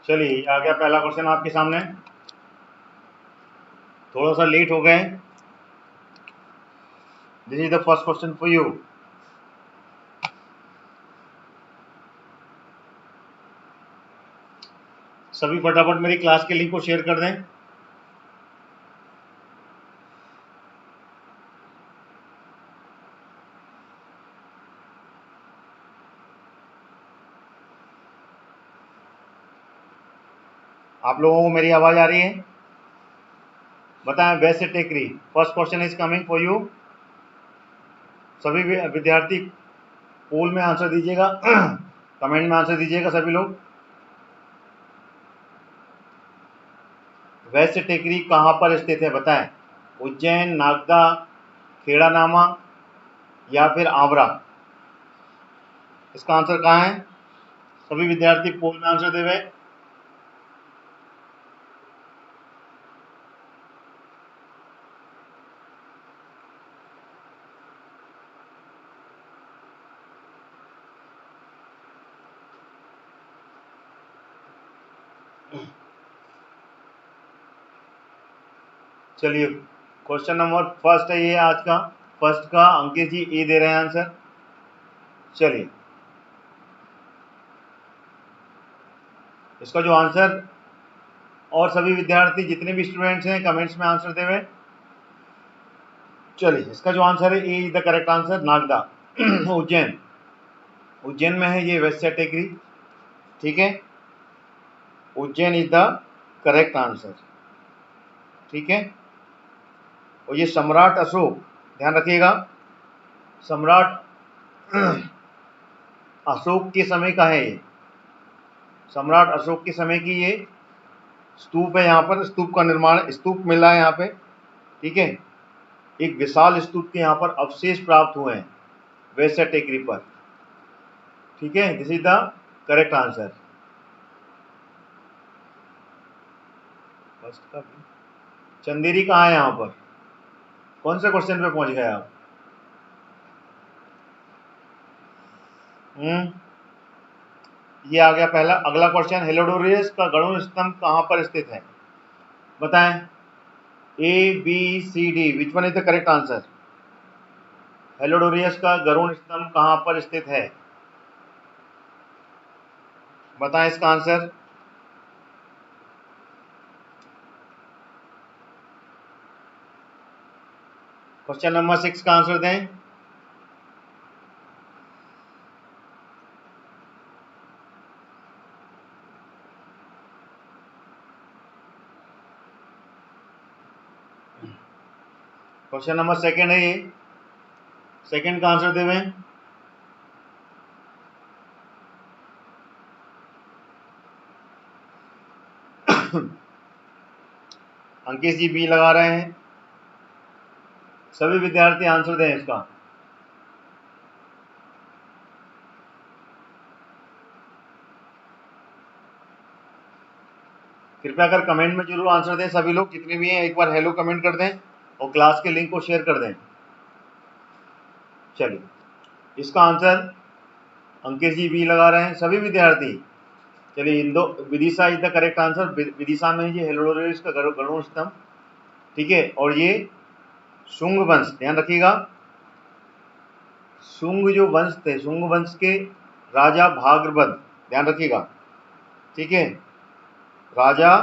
चलिए आ गया पहला क्वेश्चन आपके सामने। थोड़ा सा लेट हो गए। This is the first question for you. सभी फटाफट मेरी क्लास के लिंक को शेयर कर दें। आप लोगों को मेरी आवाज आ रही है? बताएं वैसे टेकरी। First question is coming for you. सभी विद्यार्थी पोल में आंसर दीजिएगा। कमेंट में आंसर दीजिएगा सभी लोग। वैसे टेकरी कहां पर स्थित है बताएं। उज्जैन, नागदा, खेड़ानामा या फिर आंवरा? इसका आंसर कहाँ है? सभी विद्यार्थी पोल में आंसर देवे। चलिए क्वेश्चन नंबर फर्स्ट है ये आज का। फर्स्ट का अंकित जी ए दे रहे हैं आंसर। चलिए इसका जो आंसर, और सभी विद्यार्थी जितने भी स्टूडेंट्स हैं कमेंट्स में आंसर देवे। चलिए इसका जो आंसर है A is the correct answer, Nagda. Ujjain, Ujjain में है ये वेस्ट कैटेगरी। ठीक है, Ujjain is the correct answer. ठीक है, और ये सम्राट अशोक, ध्यान रखिएगा, सम्राट अशोक के समय का है ये। सम्राट अशोक के समय की ये स्तूप है। यहाँ पर स्तूप का निर्माण, स्तूप मिला है यहाँ पे। ठीक है, एक विशाल स्तूप के यहाँ पर अवशेष प्राप्त हुए हैं वेस्ट टेकरी पर। ठीक है, this is the correct answer. Chanderi कहाँ है यहाँ पर? कौन से क्वेश्चन पे पहुंच गए आप? ये आ गया पहला। अगला क्वेश्चन, हेलोडोरियस का गरुड़ स्तंभ कहाँ पर स्थित है बताएं। A B C D, which one is the correct answer? Heliodorus का गरुड़ स्तंभ कहाँ पर स्थित है? बताएं इसका आंसर। क्वेश्चन नंबर 6 का आंसर दें। क्वेश्चन नंबर सेकंड है ये, सेकंड का आंसर देवें। अंकित जी बी लगा रहे हैं। सभी विद्यार्थी आंसर दें इसका। कृपया कर कमेंट में जरूर आंसर दें सभी लोग, जितने भी हैं एक बार हेलो कमेंट कर दें और क्लास के लिंक को शेयर कर दें। चलिए इसका आंसर अंकित जी बी लगा रहे हैं सभी विद्यार्थी। चलिए इंदो Vidisha is the correct answer. Vidisha में ये हेलोडोरियस का गरुड़ स्तंभ। ठीक है, और ये शुंग वंश, ध्यान रखिएगा, शुंग जो वंश थे, शुंग वंश के राजा भाग्रवत, ध्यान रखिएगा। ठीक है, राजा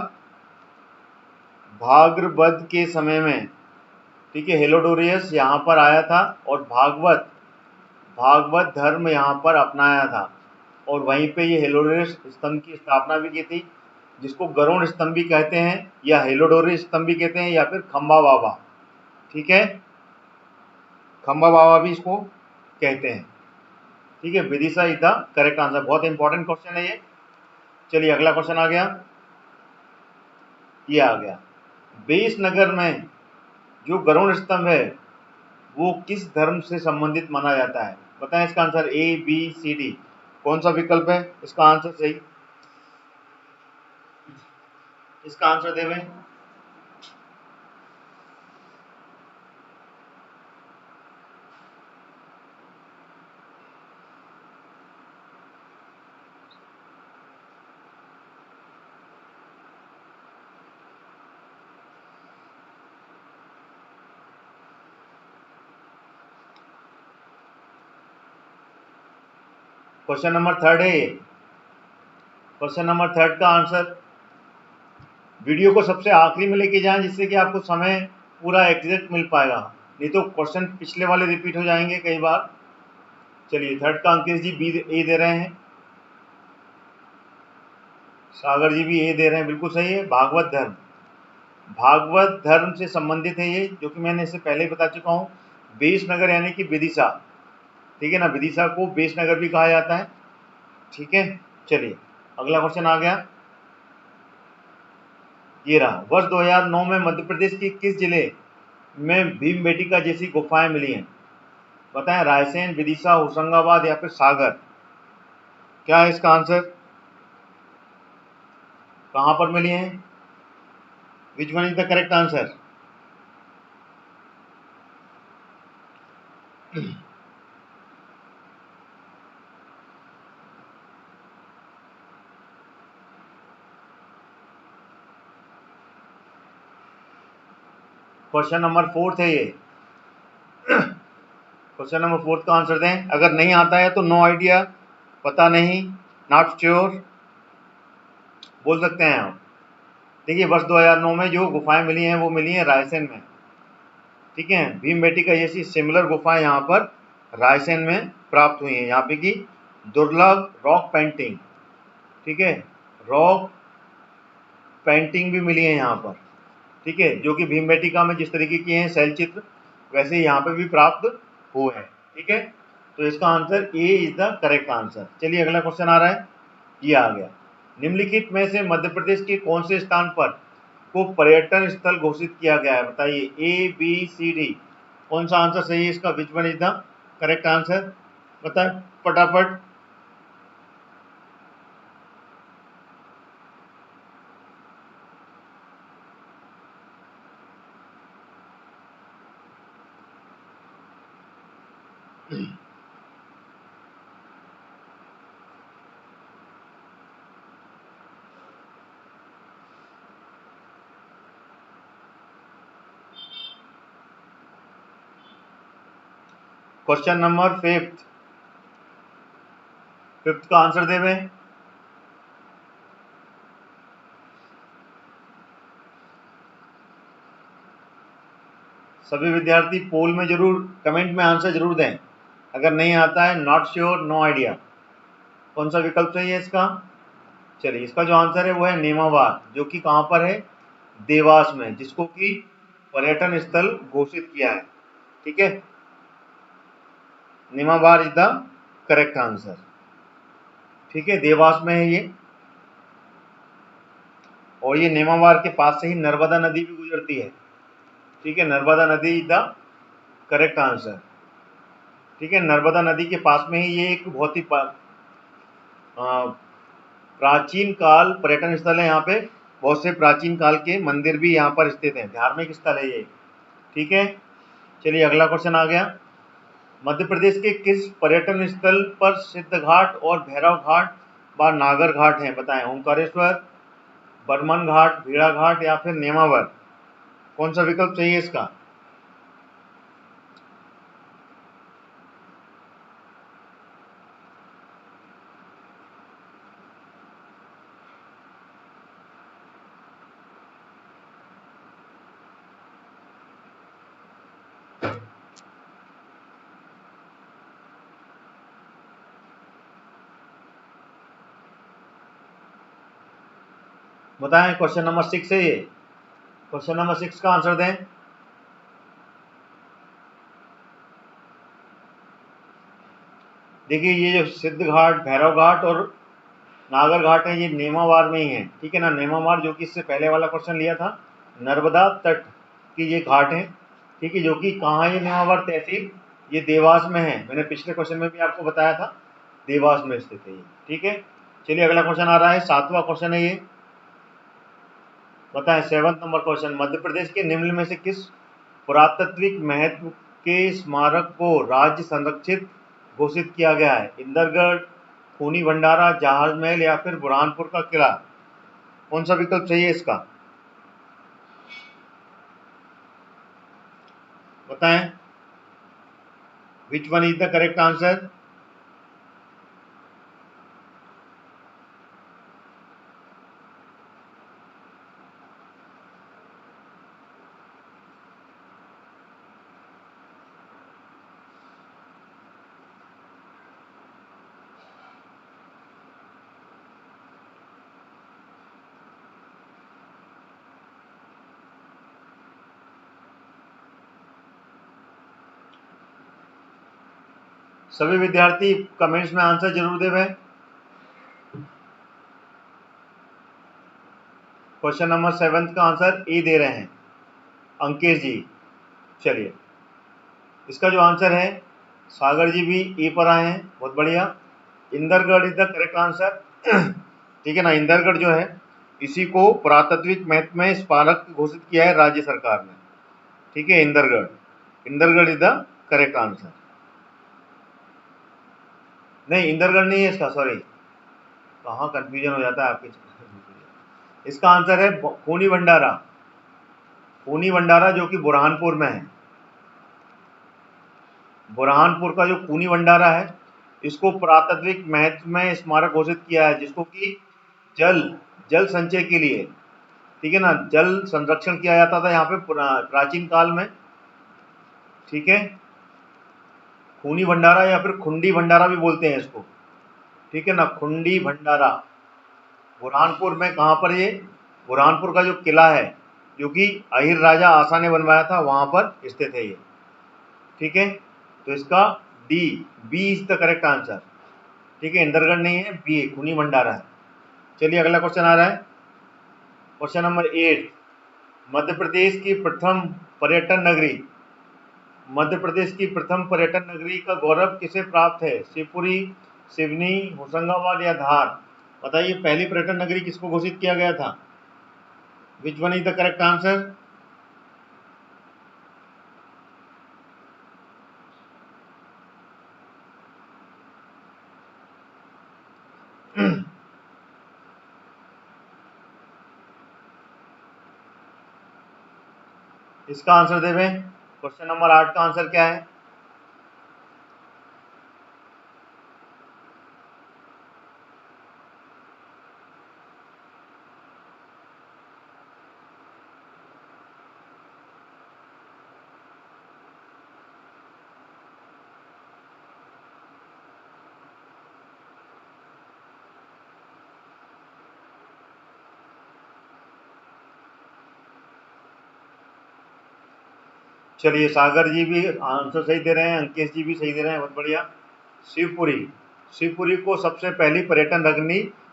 भाग्रवत के समय में, ठीक है, हेलोडोरियस यहाँ पर आया था और भागवत धर्म यहाँ पर अपनाया था, और वहीं पे ये हेलोडोरियस स्तंभ की स्थापना भी की थी, जिसको गरुड़ स्तंभ भी कहते हैं या हेलोडोरियस स्तंभ भी कहते हैं या फिर खंबा बाबा। ठीक है, खंबा बाबा भी इसको कहते हैं। ठीक है, Vidisha is the correct answer. बहुत इंपॉर्टेंट क्वेश्चन है ये। चलिए अगला क्वेश्चन आ गया, ये आ गया, बेस नगर में जो गरुड़ स्तंभ है वो किस धर्म से संबंधित माना जाता है बताएं इसका answer. A B C D, कौन सा विकल्प है इसका आंसर सही? इसका आंसर देवें। क्वेश्चन नंबर 3 है ये। क्वेश्चन नंबर 3 का आंसर, वीडियो को सबसे आखिरी में लेके जाएं जिससे कि आपको समय पूरा एग्जैक्ट मिल पाएगा, नहीं तो क्वेश्चन पिछले वाले रिपीट हो जाएंगे कई बार। चलिए 3 का अंकित जी बी ए दे रहे हैं, सागर जी भी ए दे रहे हैं, बिल्कुल सही है। भागवत धर्म, भागवत धर्म से संबंधित है ये, जो कि मैंने इससे पहले ही बता चुका हूँ। बेस नगर यानी कि विदिशा, ठीक है ना, विदिशा को बेस नगर भी कहा जाता है, ठीक है। चलिए अगला क्वेश्चन आ गया, ये रहा। वर्ष 2009 में मध्य प्रदेश के किस जिले में भीमबेटका जैसी गुफाएं मिली हैं? बताएं, रायसेन, विदिशा, होशंगाबाद या फिर सागर। क्या है इसका आंसर? कहां पर मिली हैं? विच one is the correct answer? Question number 4 है ये। क्वेश्चन नंबर 4 का आंसर दें। अगर नहीं आता है तो नो आइडिया, पता नहीं, नॉट श्योर बोल सकते हैं आप। देखिए वर्ष 2009 में जो गुफाएं मिली हैं वो मिली हैं रायसेन में, ठीक है। भीमबेटका जैसी सिमिलर गुफाएं यहाँ पर रायसेन में प्राप्त हुई हैं। यहाँ पे की दुर्लभ रॉक पेंटिंग, ठीक है, रॉक पेंटिंग भी मिली है यहाँ पर, ठीक है, जो कि भीमबेटका में जिस तरीके की हैं शैल चित्र, वैसे यहाँ पे भी प्राप्त हुए हैं, ठीक है। तो इसका answer A is the correct answer. चलिए अगला क्वेश्चन आ रहा है, ये आ गया। निम्नलिखित में से मध्य प्रदेश के कौन से स्थान पर को पर्यटन स्थल घोषित किया गया है? बताइए, ए बी सी डी, कौन सा आंसर सही है इसका? विच one is the correct answer? बताएं फटाफट। क्वेश्चन नंबर 5 का आंसर देवे। सभी विद्यार्थी पोल में जरूर कमेंट में आंसर जरूर दें। अगर नहीं आता है नॉट श्योर, नो आइडिया, कौन सा विकल्प सही है इसका? चलिए इसका जो आंसर है वो है नेमावार, जो कि कहां पर है? देवास में, जिसको कि पर्यटन स्थल घोषित किया है, ठीक है। नेमावार इज द करेक्ट आंसर, ठीक है, देवास में है ये। और ये नेमावार के पास से ही नर्मदा नदी भी गुजरती है, ठीक है, नर्मदा नदी इज द करेक्ट आंसर, ठीक है। नर्मदा नदी के पास में ही ये एक बहुत ही प्राचीन काल पर्यटन स्थल है। यहाँ पे बहुत से प्राचीन काल के मंदिर भी यहाँ पर स्थित हैं, धार्मिक स्थल है ये, ठीक है। चलिए अगला क्वेश्चन आ गया। मध्य प्रदेश के किस पर्यटन स्थल पर सिद्ध घाट और भैरव घाट व नागर घाट हैं? बताएं, ओंकारेश्वर, बर्मन घाट, भेड़ा घाट या फिर नेमावर, कौन सा विकल्प चाहिए इसका? बताएं, क्वेश्चन नंबर 6 है ये। क्वेश्चन नंबर 6 का आंसर दें। देखिए ये जो सिद्ध घाट, भैरव घाट और नागर घाट है, ये नेमावार में ही है, ठीक है ना। नेमावार जो कि इससे पहले वाला क्वेश्चन लिया था, नर्मदा तट की ये घाट है, ठीक है, जो कि कहाँ है? ये नेमावार तहसील, ये देवास में है। मैंने पिछले क्वेश्चन में भी आपको बताया था, देवास में स्थित है ये, ठीक है। चलिए अगला क्वेश्चन आ रहा है, 7वां क्वेश्चन है ये। बताएं 7 नंबर क्वेश्चन, मध्य प्रदेश के निम्न में से किस पुरातात्विक महत्व के स्मारक को राज्य संरक्षित घोषित किया गया है? इंदरगढ़, खूनी भंडारा, जहाज महल या फिर बुरहानपुर का किला, कौन सा विकल्प सही है इसका? बताएं, which one is the correct answer? सभी विद्यार्थी कमेंट्स में आंसर जरूर देवे। क्वेश्चन नंबर 7 का आंसर ए दे रहे हैं अंकेश जी। चलिए, इसका जो आंसर है, सागर जी भी ए पर आए हैं, बहुत बढ़िया। Indergarh is the correct answer. ठीक है ना, इंदरगढ़ जो है इसी को पुरातात्विक महत्व में स्मारक घोषित किया है राज्य सरकार ने। ठीक है, Indergarh is the correct answer. नहीं, इंदरगढ़ नहीं है इसका, सॉरी, कहाँ कंफ्यूजन हो जाता है आपके। इसका आंसर है खूनी भंडारा। खूनी भंडारा जो कि बुरहानपुर में है। बुरहानपुर का जो खूनी भंडारा है, इसको पुरातात्विक महत्व में स्मारक घोषित किया है, जिसको कि जल संचय के लिए, ठीक है ना, जल संरक्षण किया जाता था यहाँ पे प्राचीन काल में। ठीक है, खूनी भंडारा या फिर खुंडी भंडारा भी बोलते हैं इसको। ठीक है ना, खुंडी भंडारा बुरहानपुर में। कहाँ पर ये? बुरहानपुर का जो किला है, जो कि अहिर राजा आसा ने बनवाया था, वहां पर स्थित है ये। ठीक है, तो इसका B is the correct answer. ठीक है, इंदरगढ़ नहीं है, बी खूनी भंडारा है। चलिए, अगला क्वेश्चन आ रहा है, क्वेश्चन नंबर 8। मध्य प्रदेश की प्रथम पर्यटन नगरी, मध्य प्रदेश की प्रथम पर्यटन नगरी का गौरव किसे प्राप्त है? शिवपुरी, सिवनी, होशंगाबाद या धार? बताइए, पहली पर्यटन नगरी किसको घोषित किया गया था? विच one is the correct answer? इसका आंसर देवे। क्वेश्चन नंबर 8 का आंसर क्या है? चलिए, सागर जी भी आंसर सही दे रहे हैं, अंकेश जी भी सही दे रहे हैं, बहुत बढ़िया। शिवपुरी को सबसे पहली पर्यटन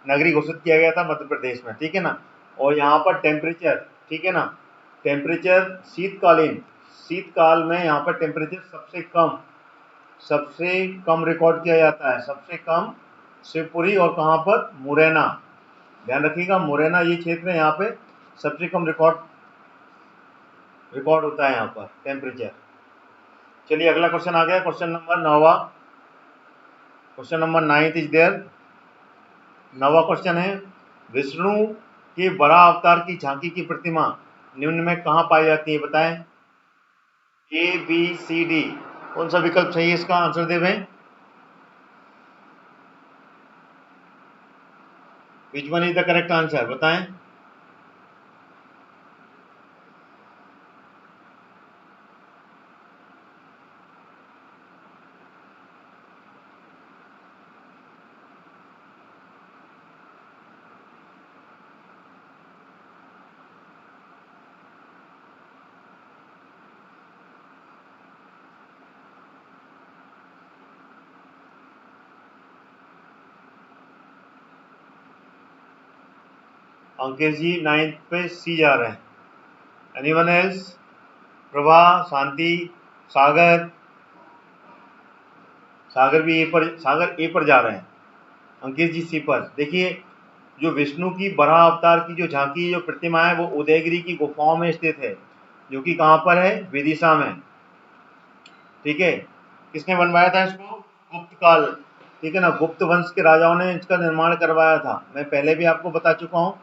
नगरी घोषित किया गया था मध्य प्रदेश में। ठीक है ना, और यहाँ पर टेम्परेचर, ठीक है ना, टेम्परेचर शीतकाल में यहाँ पर टेम्परेचर सबसे कम रिकॉर्ड किया जाता है। सबसे कम शिवपुरी, और कहाँ पर? मुरैना। ध्यान रखिएगा, मुरैना ये क्षेत्र है, यहाँ पे सबसे कम रिकॉर्ड होता है यहाँ पर टेम्परेचर। चलिए, अगला क्वेश्चन आ गया, question number 9। Question number 9 is there. 9वां क्वेश्चन है, विष्णु के बड़ा अवतार की झांकी की प्रतिमा निम्न में कहाँ पाई जाती है? बताएं, ए, बी, सी, डी, कौन सा विकल्प सही है? इसका आंसर देवें। Which one is the correct answer? बताएं। अंकेश जी 9 पे सी जा रहे हैं। Anyone else? Prabha, Shanti, Sagar? Sagar A पर जा रहे हैं। अंकेश जी सी पर। देखिए, जो विष्णु की बराह अवतार की जो झांकी, जो प्रतिमा है, वो उदयगिरी की गुफाओं में स्थित है, जो कि कहाँ पर है? विदिशा में। ठीक है, किसने बनवाया था इसको? गुप्त काल, ठीक है ना, गुप्त वंश के राजाओं ने इसका निर्माण करवाया था। मैं पहले भी आपको बता चुका हूँ,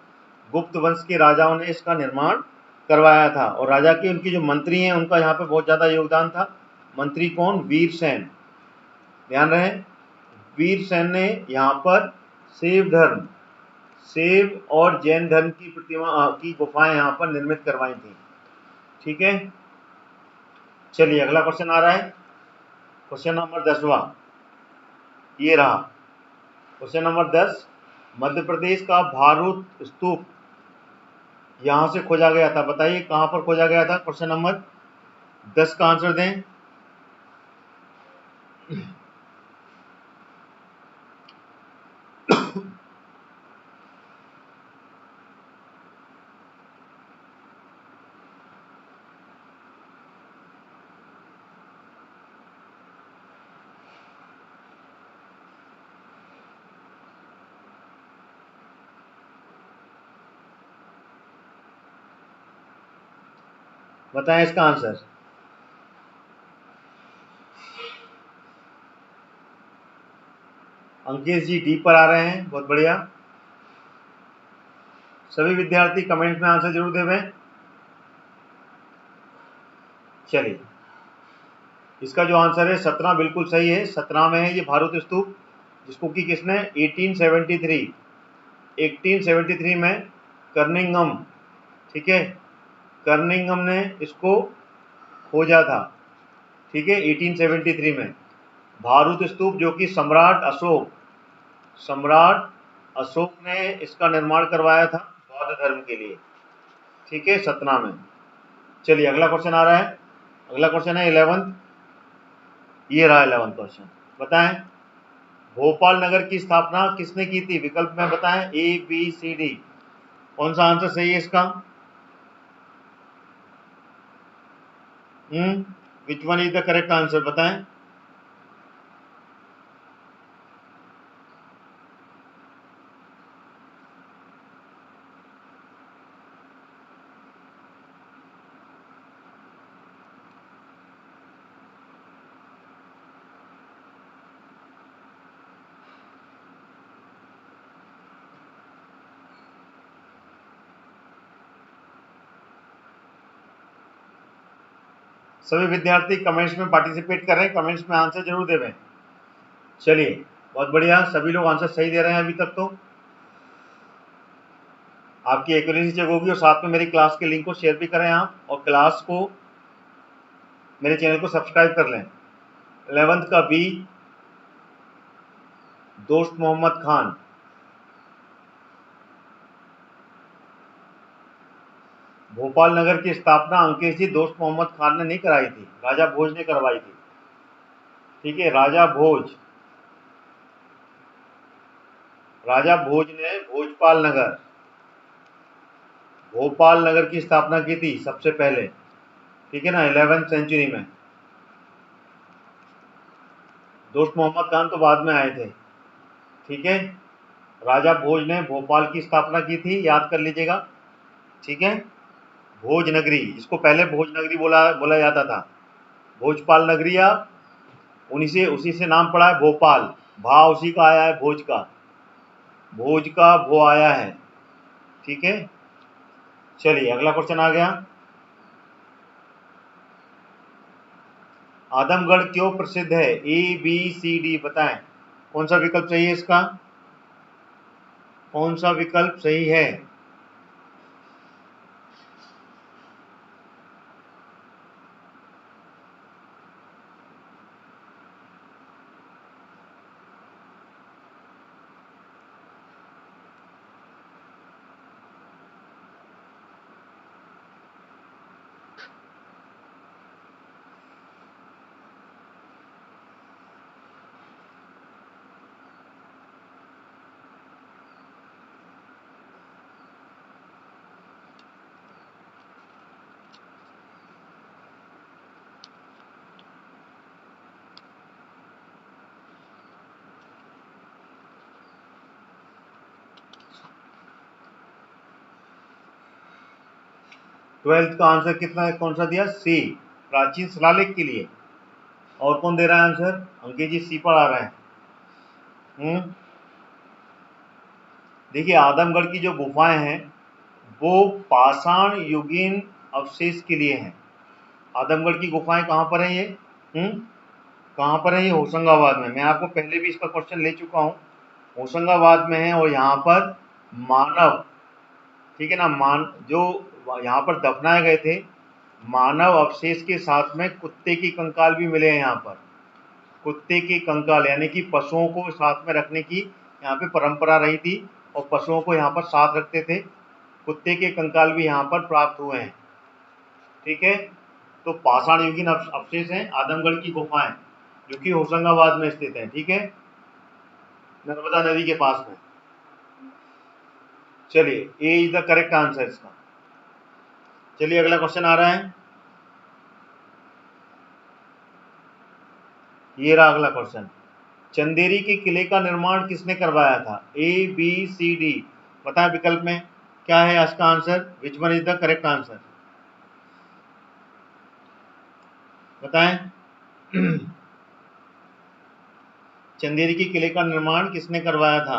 गुप्त वंश के राजाओं ने इसका निर्माण करवाया था, और राजा के उनके जो मंत्री हैं, उनका यहाँ पे बहुत ज्यादा योगदान था। मंत्री कौन? वीरसेन। ध्यान रहे, वीरसेन ने यहाँ पर शैव और जैन धर्म की प्रतिमा की गुफाएं यहाँ पर निर्मित करवाई थी। ठीक है, चलिए, अगला क्वेश्चन आ रहा है, क्वेश्चन नंबर 10वां। ये रहा क्वेश्चन नंबर 10। मध्य प्रदेश का भारूत स्तूप यहां से खोजा गया था। बताइए, कहां पर खोजा गया था? क्वेश्चन नंबर 10 का आंसर दें। बताएं इसका आंसर। अंकेश जी डी पर आ रहे हैं, बहुत बढ़िया। सभी विद्यार्थी कमेंट में आंसर जरूर देवें। चलिए, इसका जो आंसर है 17 बिल्कुल सही है। 17 में है ये भारत स्तूप, जिसको कि किसने 1873 में कर्निंगम, ठीक है, कर्निंगम ने इसको खोजा था, ठीक है, 1873 में। भारत स्तूप जो कि सम्राट अशोक ने इसका निर्माण करवाया था बौद्ध धर्म के लिए, ठीक है, 17 में। चलिए अगला क्वेश्चन आ रहा है। अगला क्वेश्चन है 11th, ये रहा 11th क्वेश्चन। बताएं भोपाल नगर की स्थापना किसने की थी? विकल्प में बताएं ए बी सी डी, कौन सा आंसर सही है इसका? विच one is the correct answer, बताएं। सभी विद्यार्थी कमेंट्स में पार्टिसिपेट कर रहे हैं, कमेंट्स में आंसर जरूर देवें। चलिए बहुत बढ़िया, सभी लोग आंसर सही दे रहे हैं अभी तक। तो आपकी एक्यूरेसी चेक होगी, और साथ में मेरी क्लास के लिंक को शेयर भी करें आप, और क्लास को, मेरे चैनल को सब्सक्राइब कर लें। 11th का बी, दोस्त मोहम्मद खान। भोपाल नगर की स्थापना अंकेश जी दोस्त मोहम्मद खान ने नहीं कराई थी, राजा भोज ने करवाई थी, ठीक है, राजा भोज ने भोपाल नगर की स्थापना की थी सबसे पहले, ठीक है ना, 11th सेंचुरी में। दोस्त मोहम्मद खान तो बाद में आए थे, ठीक है। राजा भोज ने भोपाल की स्थापना की थी, याद कर लीजिएगा, ठीक है। भोज नगरी, इसको पहले भोज नगरी बोला जाता था, भोजपाल नगरी, या उसी से नाम पड़ा है भोपाल, भा उसी का आया है, भोज का भो आया है, ठीक है। चलिए अगला क्वेश्चन आ गया। आदमगढ़ क्यों प्रसिद्ध है? ए बी सी डी, बताएं कौन सा विकल्प सही है इसका? कौन सा विकल्प सही है? ट्वेल्थ का आंसर कितना, कौन सा दिया? सी, प्राचीन शिलालेख के लिए। और कौन दे रहा है आंसर? अंकित जी सी पर आ रहे हैं। देखिए आदमगढ़ की जो गुफाएं हैं वो पाषाण युगीन अवशेष के लिए हैं। आदमगढ़ की गुफाएं कहाँ पर है ये? कहाँ पर है ये? होशंगाबाद में। मैं आपको पहले भी इसका क्वेश्चन ले चुका हूँ, होशंगाबाद में है। और यहाँ पर मानव, ठीक है ना, जो यहाँ पर दफनाए गए थे, मानव अवशेष के साथ में कुत्ते की कंकाल भी मिले हैं यहाँ पर। कुत्ते के कंकाल, यानी कि पशुओं को साथ में रखने की यहाँ पे परंपरा रही थी, और पशुओं को यहाँ पर साथ रखते थे। कुत्ते के कंकाल भी यहाँ पर प्राप्त हुए हैं, ठीक है। तो पाषाण युगीन अवशेष हैं आदमगढ़ की गुफाएं, जो कि होशंगाबाद में स्थित है, ठीक है, नर्मदा नदी के पास में। चलिए ए इज द करेक्ट आंसर इसका। चलिए अगला क्वेश्चन आ रहा है, ये रहा अगला क्वेश्चन। चंदेरी के किले का निर्माण किसने करवाया था? ए बी सी डी, बताएं विकल्प में क्या है इसका answer. Which one is the correct answer? बताएं। चंदेरी के किले का निर्माण किसने करवाया था?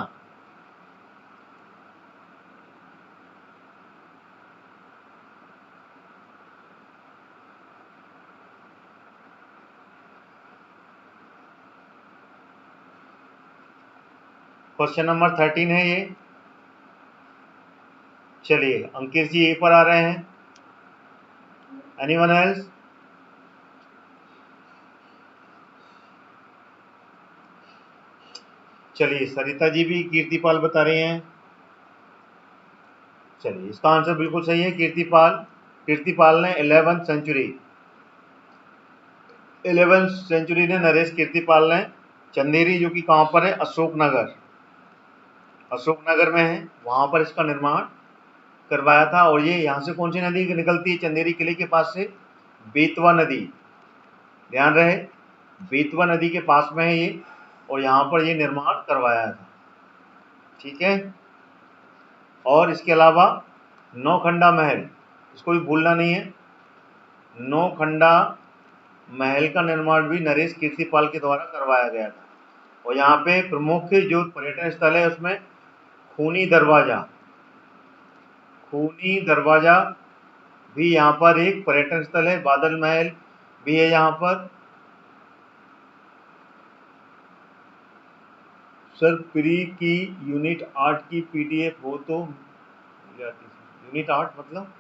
क्वेश्चन नंबर 13 है ये। चलिए अंकित जी ए पर आ रहे हैं। Anyone else? चलिए सरिता जी भी कीर्तिपाल बता रही हैं। चलिए इसका आंसर बिल्कुल सही है, कीर्तिपाल ने 11th सेंचुरी ने नरेश कीर्तिपाल ने चंदेरी, जो कि कहाँ पर है, अशोकनगर में है, वहां पर इसका निर्माण करवाया था। और ये यहाँ से कौन सी नदी निकलती है चंदेरी किले के पास से? बेतवा नदी, ध्यान रहे, बेतवा नदी के पास में है ये, और यहाँ पर ये निर्माण करवाया था। ठीक है। और इसके अलावा नौखंडा महल, इसको भी भूलना नहीं है। नौखंडा महल का निर्माण भी नरेश कीर्तिपाल के द्वारा करवाया गया था। और यहाँ पे प्रमुख जो पर्यटन स्थल है उसमें खूनी दरवाजा भी यहाँ पर एक पर्यटन स्थल है। बादल महल भी है यहाँ पर। सर प्री की यूनिट 8 की पीडीएफ हो तो यूनिट 8 मतलब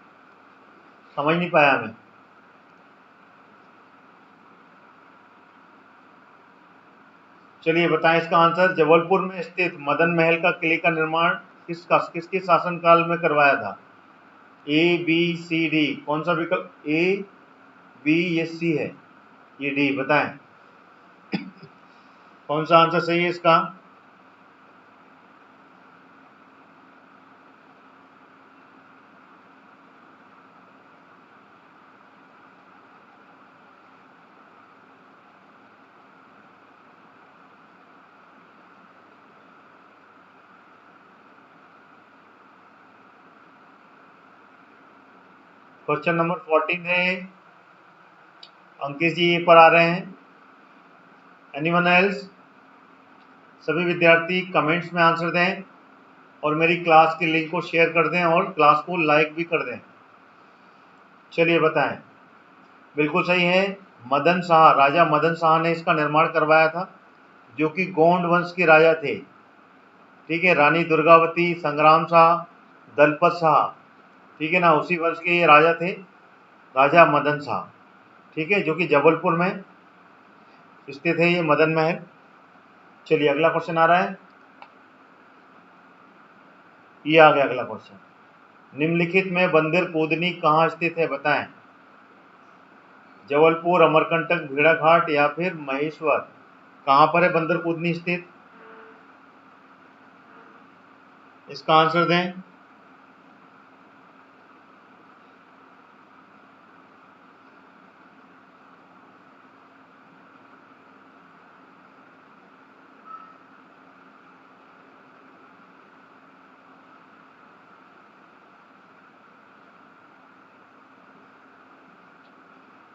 समझ नहीं पाया मैं। चलिए बताएं इसका आंसर। जबलपुर में स्थित मदन महल का किले का निर्माण किसके शासनकाल में करवाया था? ए बी सी डी, कौन सा विकल्प? ए बी या सी है? ये डी, बताएं कौन सा आंसर सही है इसका? क्वेश्चन नंबर 14 है, अंकित जी ये पर आ रहे हैं। Anyone else? सभी विद्यार्थी कमेंट्स में आंसर दें और मेरी क्लास की लिंक को शेयर कर दें और क्लास को लाइक भी कर दें। चलिए बताएं। बिल्कुल सही है, मदन शाह, राजा मदन शाह ने इसका निर्माण करवाया था, जो कि गोंड वंश के राजा थे। ठीक है, रानी दुर्गावती, संग्राम शाह, दलपत शाह, ठीक है ना, उसी वंश के ये राजा थे, राजा मदन शाह। ठीक है, जो कि जबलपुर में स्थित है ये मदन महल। चलिए अगला क्वेश्चन आ रहा है, ये आ गया अगला क्वेश्चन। निम्नलिखित में बंदर कूदनी कहाँ स्थित है, बताएं। जबलपुर, अमरकंटक, भेड़ाघाट या फिर महेश्वर? कहाँ पर है बंदर कूदनी स्थित? इसका आंसर दें।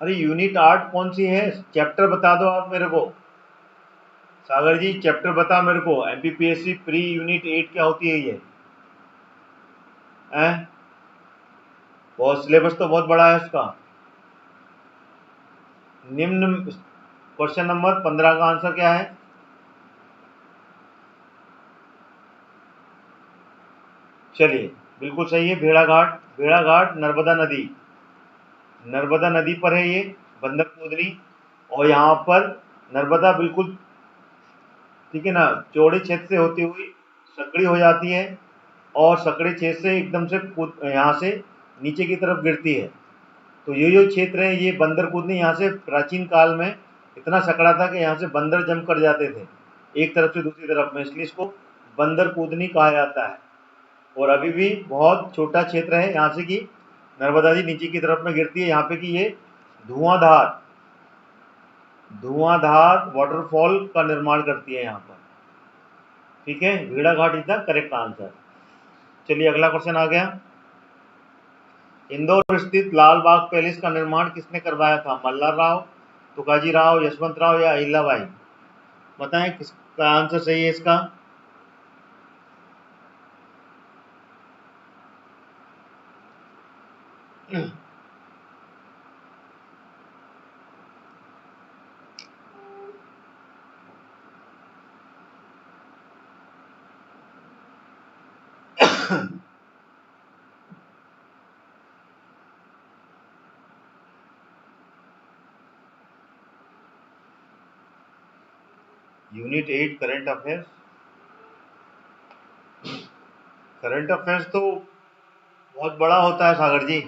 अरे यूनिट 8 कौन सी है, चैप्टर बता दो आप मेरे को। सागर जी चैप्टर बता मेरे को, एमपीपीएससी प्री यूनिट 8 क्या होती है ये? बहुत सिलेबस तो बहुत बड़ा है इसका। निम्न क्वेश्चन नंबर 15 का आंसर क्या है? चलिए बिल्कुल सही है, भेड़ाघाट नर्मदा नदी पर है ये बंदर कूदनी। और यहाँ पर नर्मदा बिल्कुल, ठीक है ना, चौड़े क्षेत्र से होती हुई सकड़ी हो जाती है और सकड़े क्षेत्र से एकदम से यहाँ से नीचे की तरफ गिरती है। तो ये जो क्षेत्र है ये बंदर कूदनी, यहाँ से प्राचीन काल में इतना सकड़ा था कि यहाँ से बंदर जम कर जाते थे एक तरफ से दूसरी तरफ में, इसलिए इसको बंदर कूदनी कहा जाता है। और अभी भी बहुत छोटा क्षेत्र है यहाँ से कि नर्मदा जी नीचे की तरफ में गिरती है, यहाँ पे कि ये धुआंधार वाटरफॉल का निर्माण करती है यहाँ पर। ठीक है, भेड़ाघाट इज द करेक्ट आंसर। चलिए अगला क्वेश्चन आ गया। इंदौर स्थित लाल बाग पैलेस का निर्माण किसने करवाया था? मल्हार राव, तुकाजी राव, यशवंत राव या अहिल्याबाई? बताएं किसका आंसर सही है इसका। Unit 8 current affairs. Current affairs तो बहुत बड़ा होता है सागर जी।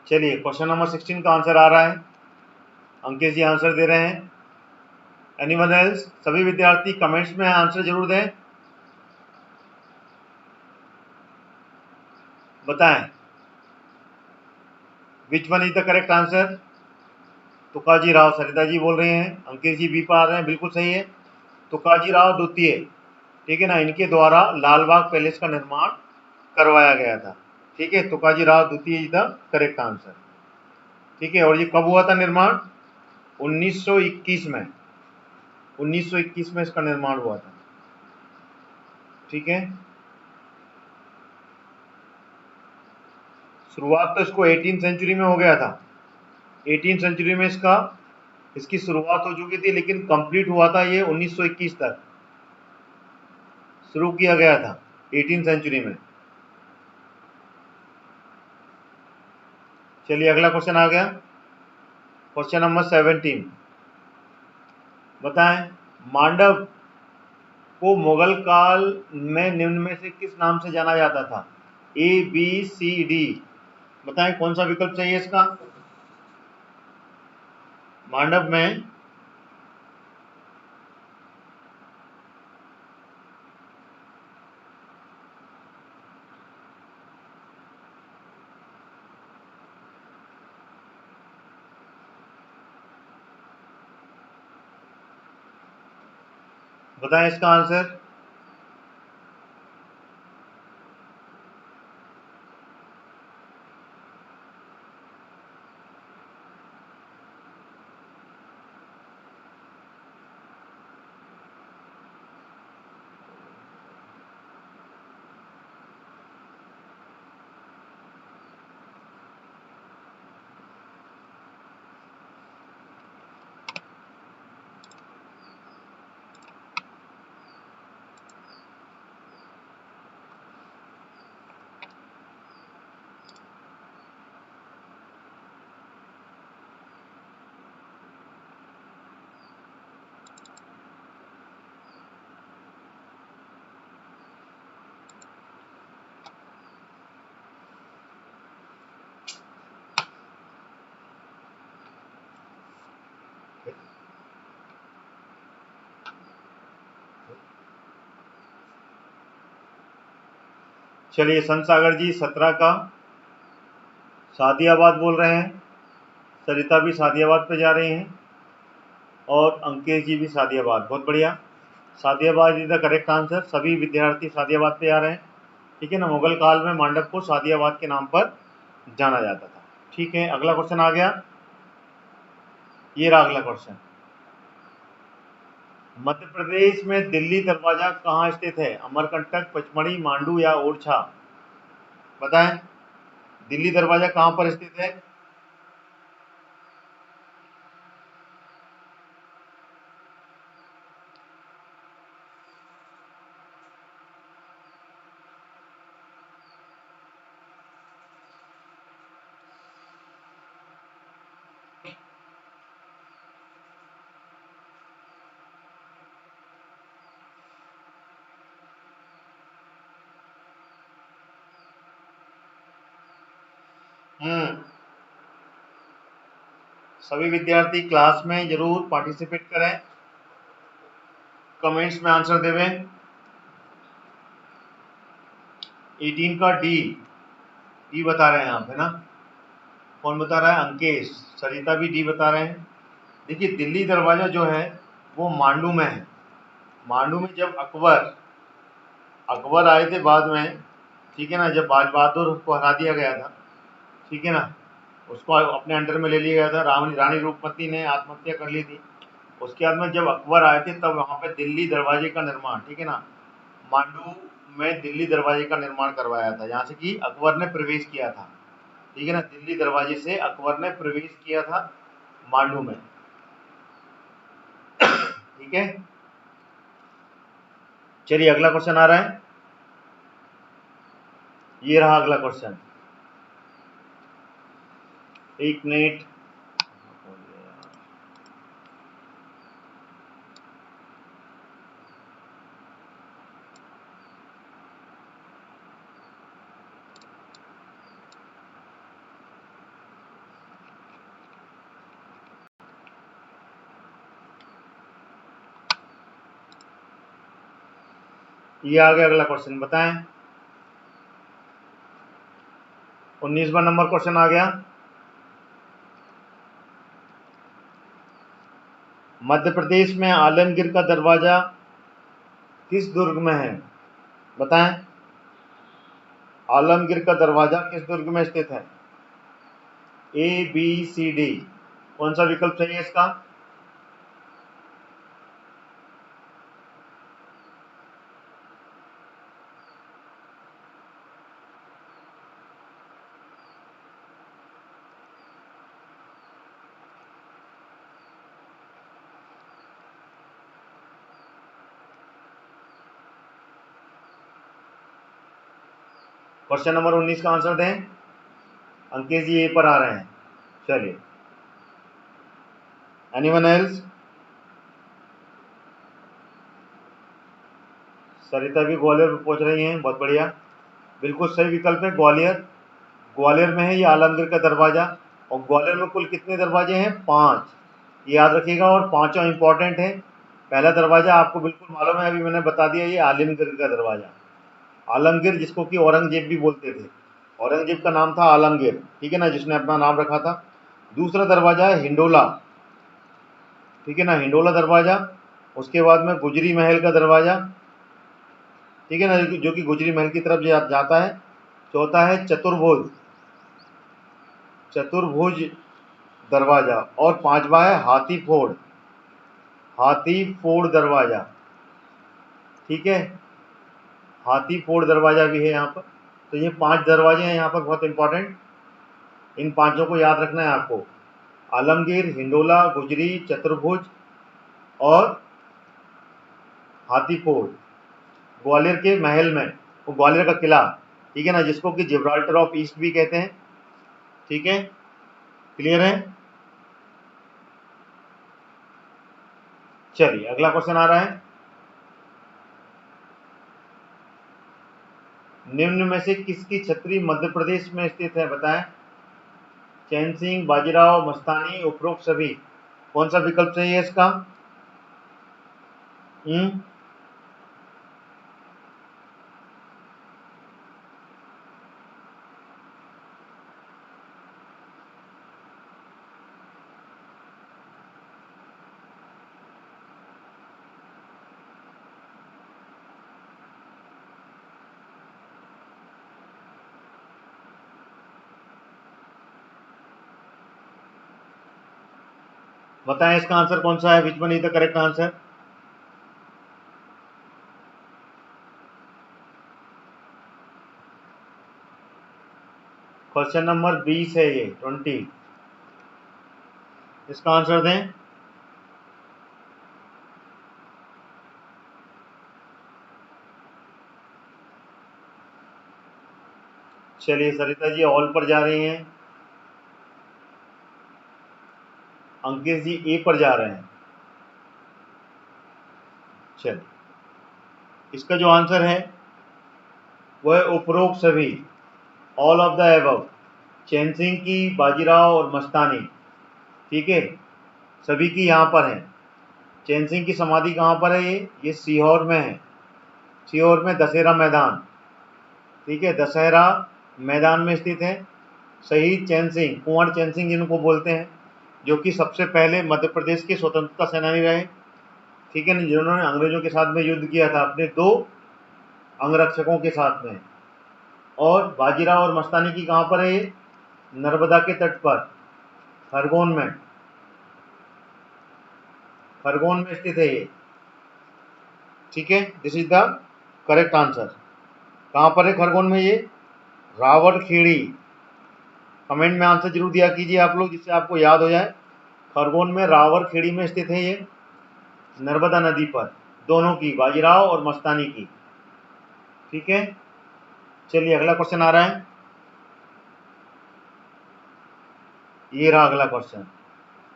चलिए क्वेश्चन नंबर 16 का आंसर आ रहा है। अंकित जी आंसर दे रहे हैं। Anyone else? सभी विद्यार्थी कमेंट्स में आंसर जरूर दें। बताएं which one is the correct answer. Tukaji Rao, Sarita ji बोल रहे हैं। अंकित जी बी पर आ रहे हैं, बिल्कुल सही है। तुकाजी राव द्वितीय, ठीक है ना, इनके द्वारा लालबाग पैलेस का निर्माण करवाया गया था। ठीक है, तुकाजी राव द्वितीय इज द करेक्ट आंसर। ठीक है, और ये कब हुआ था निर्माण? 1921 में। 1921 में इसका निर्माण हुआ था। ठीक है, शुरुआत तो इसको 18th सेंचुरी में हो गया था। 18th सेंचुरी में इसकी शुरुआत हो चुकी थी, लेकिन कंप्लीट हुआ था ये 1921 तक शुरू किया गया था, 18th सेंचुरी में। चलिए अगला क्वेश्चन आ गया, क्वेश्चन नंबर 17। बताएं मांडव को मुगल काल में निम्न में से किस नाम से जाना जाता था? A B C D. बताएं कौन सा विकल्प चाहिए इसका। मांडव में बताएं इसका आंसर। चलिए संत सागर जी 17 का सादियाबाद बोल रहे हैं। सरिता भी सादियाबाद पे जा रही हैं और अंकेश जी भी सादियाबाद। बहुत बढ़िया, Sadiabad is the correct answer. सभी विद्यार्थी सादियाबाद पे जा रहे हैं। ठीक है ना, मुगल काल में मांडव को सादियाबाद के नाम पर जाना जाता था। ठीक है, अगला क्वेश्चन आ गया। ये रहा अगला क्वेश्चन। मध्य प्रदेश में दिल्ली दरवाजा कहाँ स्थित है? अमरकंटक, पचमढ़ी, मांडू या ओरछा? बताएं दिल्ली दरवाजा कहाँ पर स्थित है? सभी विद्यार्थी क्लास में जरूर पार्टिसिपेट करें, कमेंट्स में आंसर देवें। 18 का डी, डी बता रहे हैं आप, है ना? कौन बता रहा है? अंकेश। सरिता भी डी बता रहे हैं। देखिए दिल्ली दरवाजा जो है वो मांडू में है। मांडू में जब अकबर आए थे बाद में, ठीक है ना, जब बाज बहादुर को हरा दिया गया था, ठीक है ना, उसको अपने अंडर में ले लिया गया था, रानी रूपमती ने आत्महत्या कर ली थी। उसके बाद में जब अकबर आए थे तब वहाँ पे दिल्ली दरवाजे का निर्माण, ठीक है ना, मांडू में दिल्ली दरवाजे का निर्माण करवाया था, जहाँ से कि अकबर ने प्रवेश किया था, ठीक है ना, दिल्ली दरवाजे से अकबर ने प्रवेश किया था मांडू में। ठीक है, चलिए अगला क्वेश्चन आ रहा है, ये रहा अगला क्वेश्चन। एक मिनट, ये आ गया अगला क्वेश्चन, बताएं। 19वां नंबर क्वेश्चन आ गया। मध्य प्रदेश में आलमगीर का दरवाजा किस दुर्ग में है, बताएं। आलमगीर का दरवाजा किस दुर्ग में स्थित है? ABCD, कौन सा विकल्प सही है इसका? क्वेश्चन नंबर 19 का आंसर दें। अंकित जी ए पर आ रहे हैं, चलिए। Anyone else? सरिता भी ग्वालियर में पहुंच रही हैं, बहुत बढ़िया, बिल्कुल सही विकल्प है ग्वालियर। ग्वालियर में है ये आलमगीर का दरवाजा। और ग्वालियर में कुल कितने दरवाजे हैं? 5, ये याद रखिएगा, और पांचों इंपॉर्टेंट है। पहला दरवाजा आपको बिल्कुल मालूम है, अभी मैंने बता दिया, ये आलमगीर का दरवाजा। आलमगीर जिसको कि औरंगजेब भी बोलते थे, औरंगजेब का नाम था आलमगीर, ठीक है ना, जिसने अपना नाम रखा था। दूसरा दरवाजा है हिंडोला, ठीक है ना, हिंडोला दरवाजा। उसके बाद में गुजरी महल का दरवाजा, ठीक है ना, जो कि गुजरी महल की तरफ जाता है। चौथा है चतुर्भुज, चतुर्भुज दरवाजा। और पांचवा है हाथी फोड़, हाथी फोड़ दरवाजा, ठीक है, हाथी फोड़ दरवाजा भी है यहाँ पर। तो ये 5 दरवाजे हैं यहाँ पर, बहुत इंपॉर्टेंट। इन पांचों को याद रखना है आपको, आलमगीर, हिंडोला, गुजरी, चतुर्भुज और हाथी फोड़, ग्वालियर के महल में, वो ग्वालियर का किला, ठीक है ना, जिसको कि जिब्राल्टर ऑफ ईस्ट भी कहते हैं, ठीक है, क्लियर है। चलिए अगला क्वेश्चन आ रहा है, निम्न में से किसकी छतरी मध्य प्रदेश में स्थित है, बताएं। चैन सिंह, बाजीराव, मस्तानी, उपरोक्त सभी, कौन सा विकल्प सही है इसका? बताएं इसका आंसर कौन सा है, विच one is the correct answer? Question number 20 है ये, 20, इसका आंसर दें। चलिए सरिता जी ऑल पर जा रही हैं, अंकित जी ए पर जा रहे हैं। चलिए इसका जो आंसर है वह उपरोक्त सभी, ऑल ऑफ द एबव, चैन सिंह की, बाजीराव और मस्तानी, ठीक है, सभी की यहाँ पर है। चैन सिंह की समाधि कहाँ पर है? ये सीहोर में है, सीहोर में दशहरा मैदान, ठीक है, दशहरा मैदान में स्थित है। शहीद चैन सिंह, कुंवर चैन सिंह जिनको बोलते हैं, जो कि सबसे पहले मध्य प्रदेश के स्वतंत्रता सेनानी रहे, ठीक है ना, जिन्होंने अंग्रेजों के साथ में युद्ध किया था अपने 2 अंगरक्षकों के साथ में, और बाजीराव और मस्तानी की कहाँ पर है ये? नर्मदा के तट पर, खरगोन में, खरगोन में स्थित है ये। ठीक है, this is the correct answer. कहाँ पर है खरगोन में ये? रावरखेड़ी। कमेंट में आंसर जरूर दिया कीजिए आप लोग, जिससे आपको याद हो जाए। खरगोन में रावरखेड़ी में स्थित है ये, नर्मदा नदी पर, दोनों की, बाजीराव और मस्तानी की। ठीक है, चलिए अगला क्वेश्चन आ रहा है। ये रहा अगला क्वेश्चन।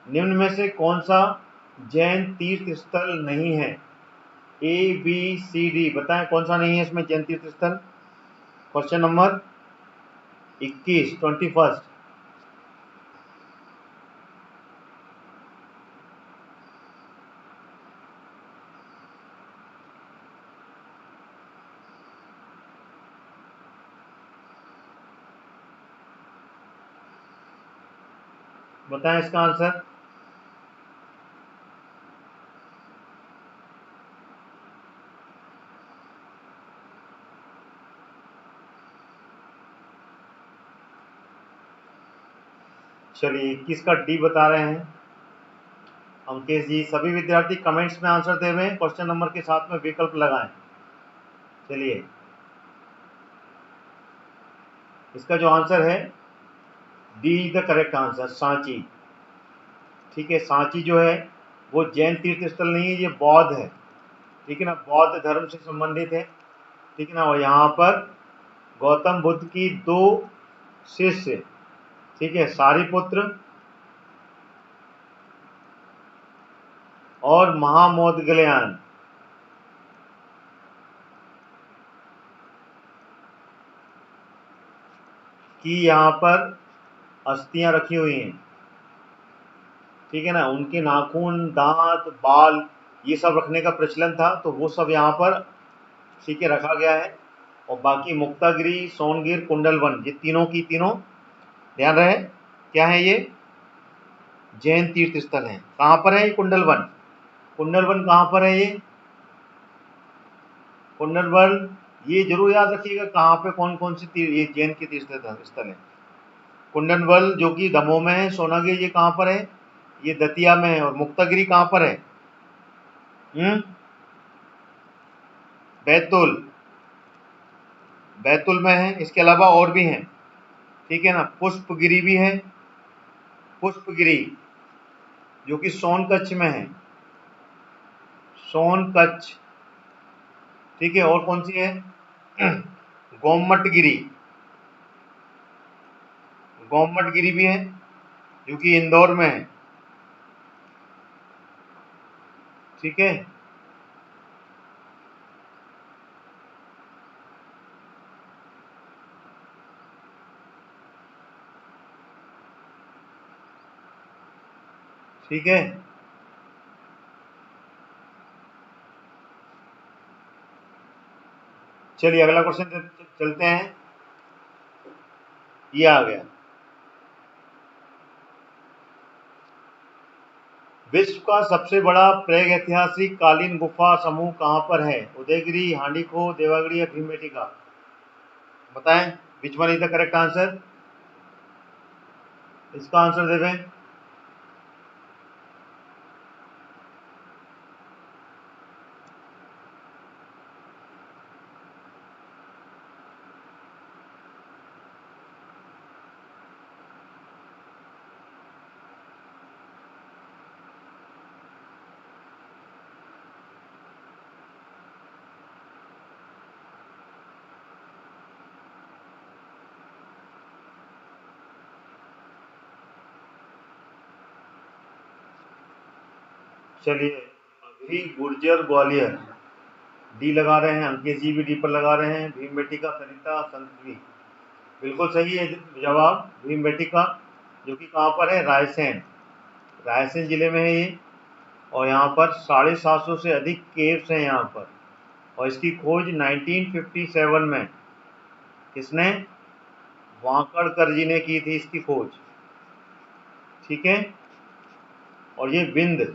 निम्न में से कौन सा जैन तीर्थ स्थल नहीं है? ABCD बताएं कौन सा नहीं है इसमें जैन तीर्थ स्थल। Question number 21, 21। बताएं इसका आंसर। चलिए 21 का डी बता रहे हैं अंकेश जी। सभी विद्यार्थी कमेंट्स में आंसर दे रहे हैं, क्वेश्चन नंबर के साथ में विकल्प लगाएं। चलिए इसका जो आंसर है, D is the correct answer, Sanchi. ठीक है, सांची जो है वो जैन तीर्थ स्थल नहीं है, ये बौद्ध है। ठीक है ना, बौद्ध धर्म से संबंधित है। ठीक है ना, और यहाँ पर गौतम बुद्ध की 2 शिष्य, ठीक है, सारिपुत्र और महामोदगलयान की यहाँ पर अस्थियां रखी हुई हैं। ठीक है ना, उनके नाखून, दांत, बाल, ये सब रखने का प्रचलन था, तो वो सब यहाँ पर, ठीक है, रखा गया है। और बाकी मुक्तागिरी, सोनगिर, कुंडलवन, ये तीनों की तीनों, ध्यान रहे, क्या है ये? जैन तीर्थ स्थल है। कहाँ पर है ये कुंडलवन? कुंडलवन कहाँ पर है ये? कुंडलवन, ये जरूर याद रखिएगा कहाँ पे कौन कौन सी ये जैन के तीर्थ स्थल है। कुंडलवन जो कि दमोह में है, सोनागिरी ये कहाँ पर है? ये दतिया में है। और मुक्तागिरी कहाँ पर है? बैतूल, बैतूल में है। इसके अलावा और भी हैं, ठीक है ना, पुष्पगिरी भी है, पुष्पगिरी जो कि सोनकच्छ में है, सोनकच्छ। ठीक है, और कौन सी है? गोमटगिरी, गोमटगिरी भी है जो कि इंदौर में है। ठीक है, ठीक है, चलिए अगला क्वेश्चन चलते हैं। ये आ गया। विश्व का सबसे बड़ा प्रागैतिहासिक कालीन गुफा समूह कहाँ पर है? उदयगिरी, हांडीखो, देवागिरी या भीमबेटका? बताएं which one is the correct answer. इसका आंसर देवें। चलिए अभी गुर्जर ग्वालियर, डी लगा रहे हैं, अंकेश जी भी डी पर लगा रहे हैं। भीमबेटका, सरिता, संतरी, बिल्कुल सही है जवाब, भीमबेटका, जो कि कहाँ पर है? रायसेन, रायसेन जिले में है ये। और यहाँ पर 750 से अधिक केव्स हैं यहाँ पर। और इसकी खोज 1957 में किसने? वाकड़कर जी ने की थी इसकी खोज। ठीक है, और ये विंध्य,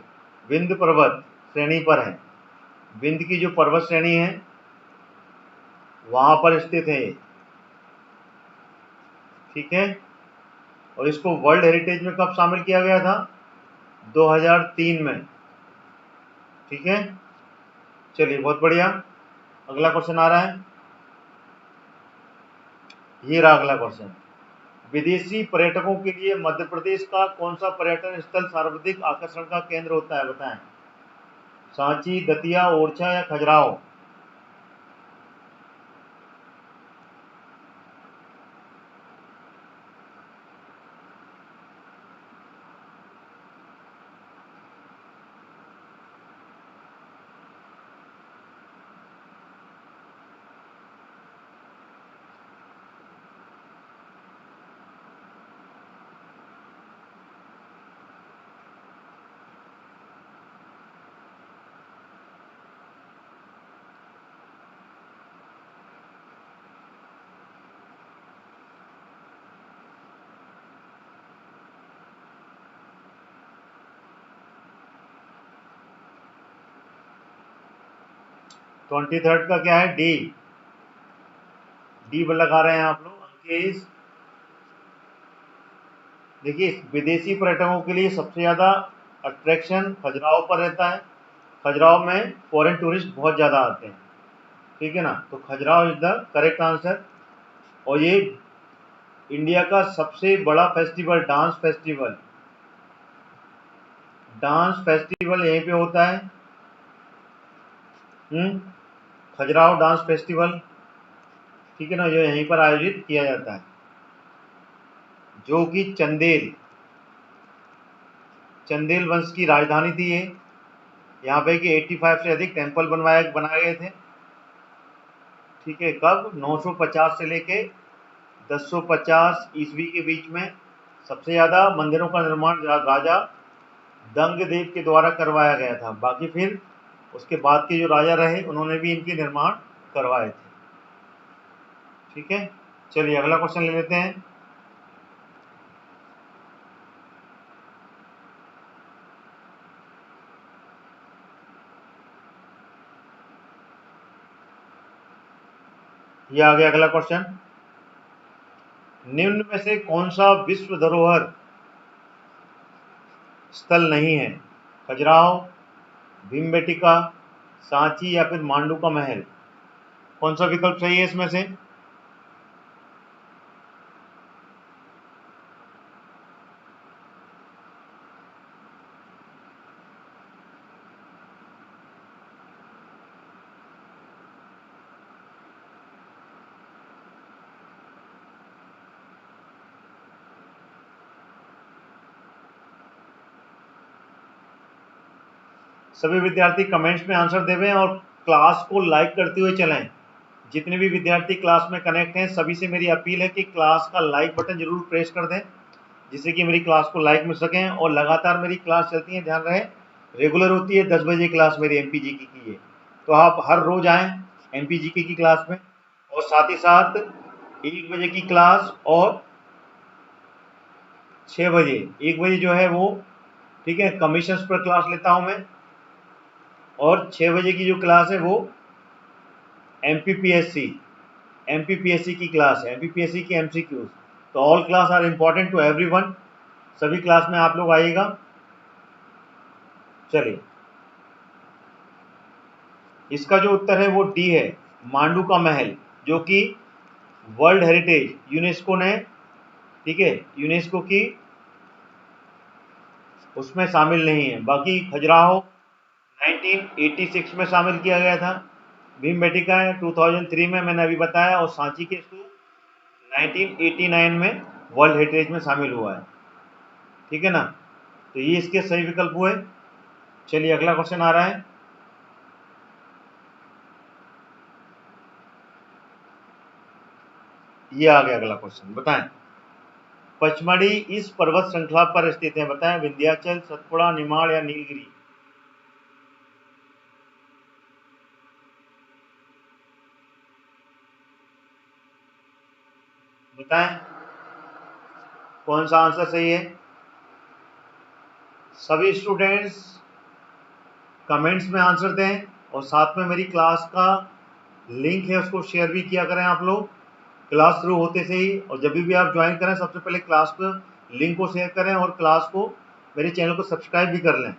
विंध्य पर्वत श्रेणी पर है। विंध्य की जो पर्वत श्रेणी है वहां पर स्थित है ये। ठीक है, और इसको वर्ल्ड हेरिटेज में कब शामिल किया गया था? 2003 में। ठीक है, चलिए बहुत बढ़िया। अगला क्वेश्चन आ रहा है, ये रहा अगला क्वेश्चन। विदेशी पर्यटकों के लिए मध्य प्रदेश का कौन सा पर्यटन स्थल सर्वाधिक आकर्षण का केंद्र होता है? बताएं। सांची, दतिया, ओरछा या खजुराहो? ट्वेंटी थर्ड का क्या है? डी। डी लगा रहे हैं आप लोग अंकेश। देखिए, विदेशी पर्यटकों के लिए सबसे ज़्यादा अट्रैक्शन खजुराहो पर रहता है। खजुराहो में फॉरेन टूरिस्ट बहुत ज़्यादा आते हैं। ठीक है ना, तो Khajuraho is the correct answer. और ये इंडिया का सबसे बड़ा फेस्टिवल, डांस फेस्टिवल यहीं पे होता है। खजुराहो डांस फेस्टिवल, ठीक है ना, जो यहीं पर आयोजित किया जाता है, जो कि चंदेल वंश की राजधानी थी ये। यहाँ पे कि 85 से अधिक टेम्पल बनाए गए थे। ठीक है, कब? 950 से लेके 1050 ईस्वी के बीच में सबसे ज़्यादा मंदिरों का निर्माण राजा दंग देव के द्वारा करवाया गया था। बाकी फिर उसके बाद के जो राजा रहे उन्होंने भी इनके निर्माण करवाए थे। ठीक है, चलिए अगला क्वेश्चन ले लेते हैं। ये आ गया अगला क्वेश्चन। निम्न में से कौन सा विश्व धरोहर स्थल नहीं है? खजुराहो, भीमबेटका, सांची या फिर मांडू का महल? कौन सा विकल्प सही है इसमें से? सभी विद्यार्थी कमेंट्स में आंसर देवें और क्लास को लाइक करते हुए चलें। जितने भी विद्यार्थी क्लास में कनेक्ट हैं सभी से मेरी अपील है कि क्लास का लाइक बटन जरूर प्रेस कर दें, जिससे कि मेरी क्लास को लाइक मिल सकें। और लगातार मेरी क्लास चलती है, ध्यान रहे, रेगुलर होती है। 10 बजे क्लास मेरी MPGK की है, तो आप हर रोज आएँ MPGK की क्लास में। और साथ ही साथ 1 बजे की क्लास और 6 बजे, 1 बजे जो है वो, ठीक है, कमीशंस पर क्लास लेता हूँ मैं। और 6 बजे की जो क्लास है वो MPPSC की क्लास है, MPPSC की MCQs। तो all class are important to everyone. सभी क्लास में आप लोग आइएगा। चलिए, इसका जो उत्तर है वो डी है, मांडू का महल, जो कि वर्ल्ड हेरिटेज यूनेस्को ने, ठीक है, यूनेस्को की उसमें शामिल नहीं है। बाकी खजुराहो 1986 में शामिल किया गया था, भीमबेटका 2003 में मैंने अभी बताया, और सांची के स्तूप 1989 में वर्ल्ड हेरिटेज में शामिल हुआ है। ठीक है ना, तो ये इसके सही विकल्प हुए। चलिए अगला क्वेश्चन आ रहा है। ये आ गया अगला क्वेश्चन, बताएं। पचमढ़ी इस पर्वत श्रृंखला पर स्थित है, बताएं। विंध्याचल, सतपुड़ा, निमाड़ या नीलगिरी? बताएं कौन सा आंसर सही है। सभी स्टूडेंट्स कमेंट्स में आंसर दें, और साथ में मेरी क्लास का लिंक है उसको शेयर भी किया करें आप लोग। क्लास शुरू होते से ही और जब भी आप ज्वाइन करें सबसे पहले क्लास को लिंक को शेयर करें और क्लास को मेरे चैनल को सब्सक्राइब भी कर लें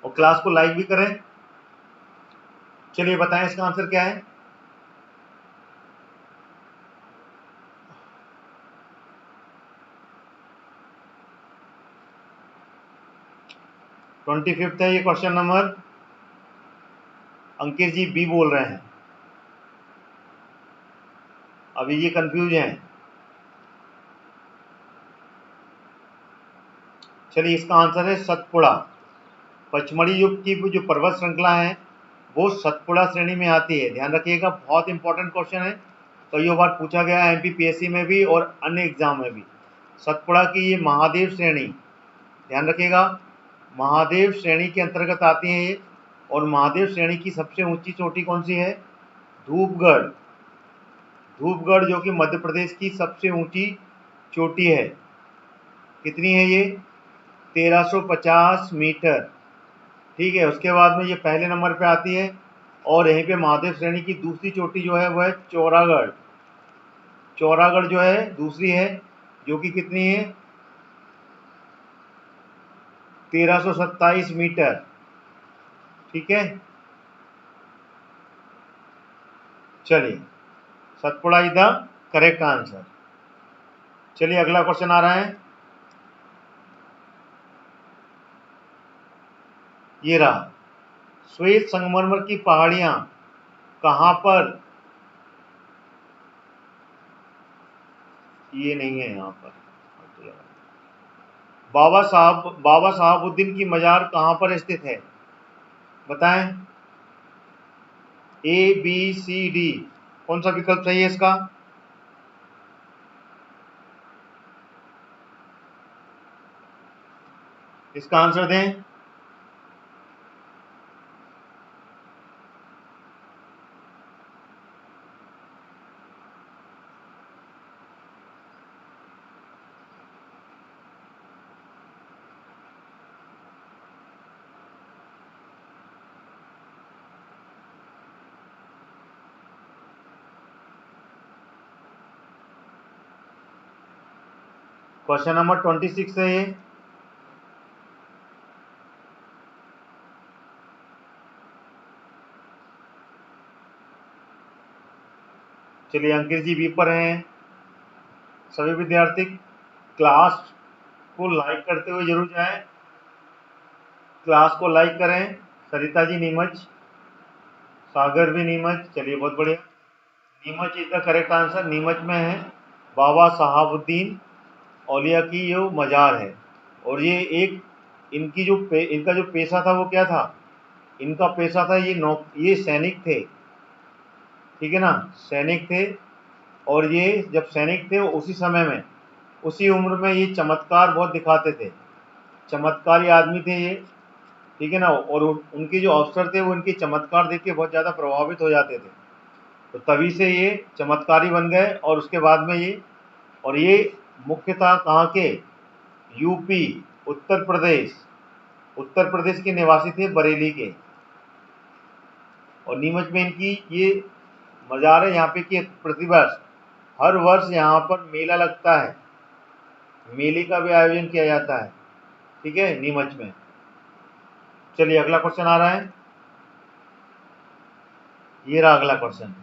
और क्लास को लाइक भी करें। चलिए बताएं इसका आंसर क्या है। ट्वेंटी फिफ्थ है ये क्वेश्चन नंबर। अंकित जी बी बोल रहे हैं, अभी ये कंफ्यूज हैं। चलिए इसका आंसर है सतपुड़ा। पचमढ़ी युग की जो पर्वत श्रृंखला है वो सतपुड़ा श्रेणी में आती है। ध्यान रखिएगा, बहुत इंपॉर्टेंट क्वेश्चन है, कई बार पूछा गया है एमपीपीएससी में भी और अन्य एग्जाम में भी। सतपुड़ा की ये महादेव श्रेणी, ध्यान रखिएगा, महादेव श्रेणी के अंतर्गत आती है ये। और महादेव श्रेणी की सबसे ऊंची चोटी कौन सी है? धूपगढ़। धूपगढ़ जो कि मध्य प्रदेश की सबसे ऊंची चोटी है। कितनी है ये? 1350 मीटर। ठीक है, उसके बाद में ये पहले नंबर पे आती है। और यहीं पे महादेव श्रेणी की दूसरी चोटी जो है वह है चौरागढ़। चौरागढ़ जो है दूसरी है, जो कि कितनी है? 1327 मीटर। ठीक है, चलिए Satpura is the correct answer. चलिए अगला क्वेश्चन आ रहा है, ये रहा। श्वेत संगमरमर की पहाड़ियां कहां पर? ये नहीं है यहाँ पर। बाबा साहबुद्दीन की मजार कहां पर स्थित है? बताएं। ए बी सी डी, कौन सा विकल्प सही है इसका? इसका आंसर दें। क्वेश्चन नंबर 26 है ये। चलिए अंकित जी बी पर हैं। सभी विद्यार्थी क्लास को लाइक करते हुए जरूर जाएं। क्लास को लाइक करें। सरिता जी नीमच, सागर भी नीमच, चलिए बहुत बढ़िया। Neemuch is the correct answer. Neemuch में है बाबा साहबुद्दीन औलिया की जो मजार है। और ये एक इनका जो पेशा था वो क्या था? इनका पेशा था ये सैनिक थे। ठीक है ना, सैनिक थे। और ये जब सैनिक थे उसी समय में, उसी उम्र में ये चमत्कार बहुत दिखाते थे। चमत्कारी आदमी थे ये। ठीक है ना, और उनके जो अफसर थे वो इनके चमत्कार देख के बहुत ज़्यादा प्रभावित हो जाते थे। तो तभी से ये चमत्कारी बन गए। और उसके बाद में ये मुख्यतः कहाँ के? यूपी, उत्तर प्रदेश के निवासी थे, बरेली के। और नीमच में इनकी ये मजार है यहाँ पे कि प्रतिवर्ष, हर वर्ष यहाँ पर मेला लगता है। मेले का भी आयोजन किया जाता है। ठीक है, नीमच में। चलिए अगला क्वेश्चन आ रहा है, ये रहा अगला क्वेश्चन।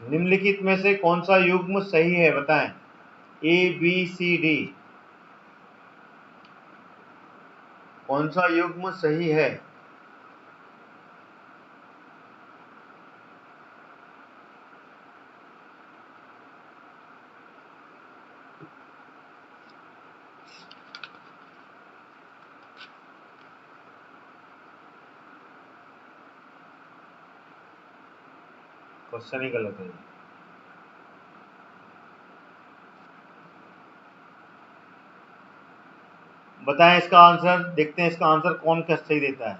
निम्नलिखित में से कौन सा युग्म सही है? बताएं। ए बी सी डी, कौन सा युग्म सही है? क्वेश्चन ही गलत है। बताएं इसका आंसर, देखते हैं इसका आंसर कौन क्या सही देता है।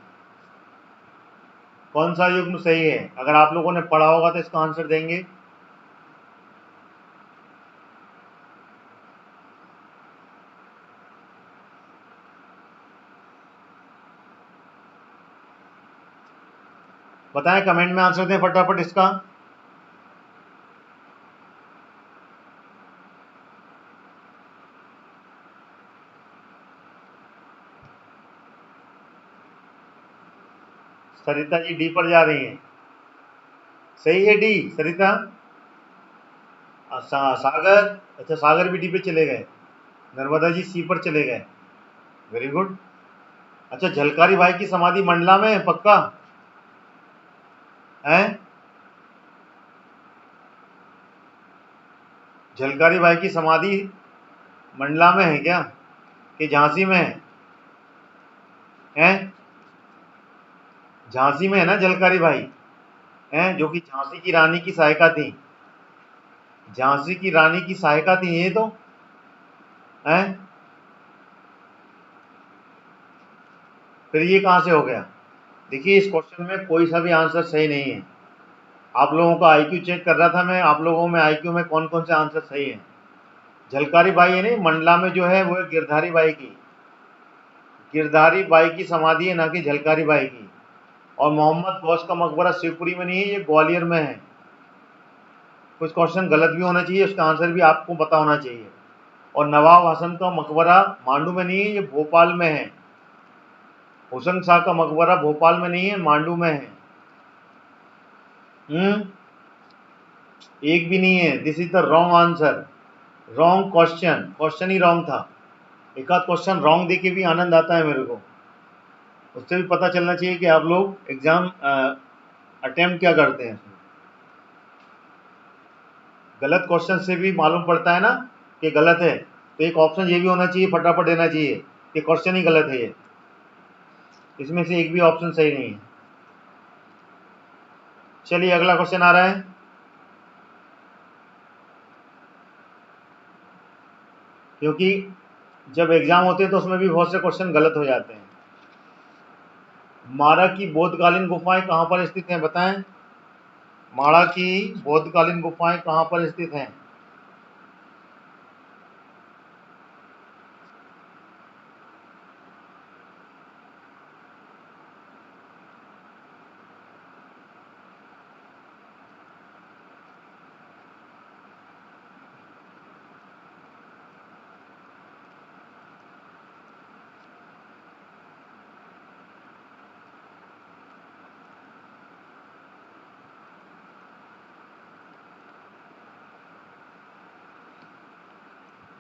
कौन सा युग्म सही है? अगर आप लोगों ने पढ़ा होगा तो इसका आंसर देंगे। बताएं, कमेंट में आंसर दें फटाफट इसका। सरिता जी डी पर जा रही हैं। सही है डी सरिता। सागर, अच्छा सागर भी डी पे चले गए। नर्मदा जी सी पर चले गए, वेरी गुड। अच्छा झलकारी भाई की समाधि मंडला में है पक्का है? झलकारी भाई की समाधि मंडला में है क्या, कि झांसी में है? हैं? झांसी में है ना झलकारी भाई, हैं जो कि झांसी की रानी की सहायिका थी। झांसी की रानी की सहायिका थी ये तो, हैं? फिर ये कहां से हो गया? देखिए इस क्वेश्चन में कोई सा भी आंसर सही नहीं है। आप लोगों का आईक्यू चेक कर रहा था मैं, आप लोगों में आईक्यू में कौन कौन से आंसर सही हैं। झलकारी बाई है नहीं, मंडला में जो है वो है गिरधारी बाई की, गिरधारी बाई की समाधि है, ना कि झलकारी बाई की। और मोहम्मद गौस का मकबरा शिवपुरी में नहीं है, ये ग्वालियर में है। कुछ क्वेश्चन गलत भी होना चाहिए, उसका आंसर भी आपको पता होना चाहिए। और नवाब हसन का मकबरा मांडू में नहीं है, ये भोपाल में है। हुसन शाह का मकबरा भोपाल में नहीं है, मांडू में है। एक भी नहीं है, this is the wrong answer, wrong question, question he wrong था। एक आध क्वेश्चन रॉन्ग देके भी आनंद आता है मेरे को, उससे भी पता चलना चाहिए कि आप लोग एग्जाम अटेम्प्ट क्या करते हैं। गलत क्वेश्चन से भी मालूम पड़ता है ना कि गलत है, तो एक ऑप्शन ये भी होना चाहिए, फटाफट देना चाहिए कि क्वेश्चन ही गलत है ये, इसमें से एक भी ऑप्शन सही नहीं है। चलिए अगला क्वेश्चन आ रहा है। क्योंकि जब एग्जाम होते हैं तो उसमें भी बहुत से क्वेश्चन गलत हो जाते हैं। माड़ा की बोधकालीन गुफाएं कहां पर स्थित हैं बताएं? माड़ा की बोधकालीन गुफाएं कहां पर स्थित हैं?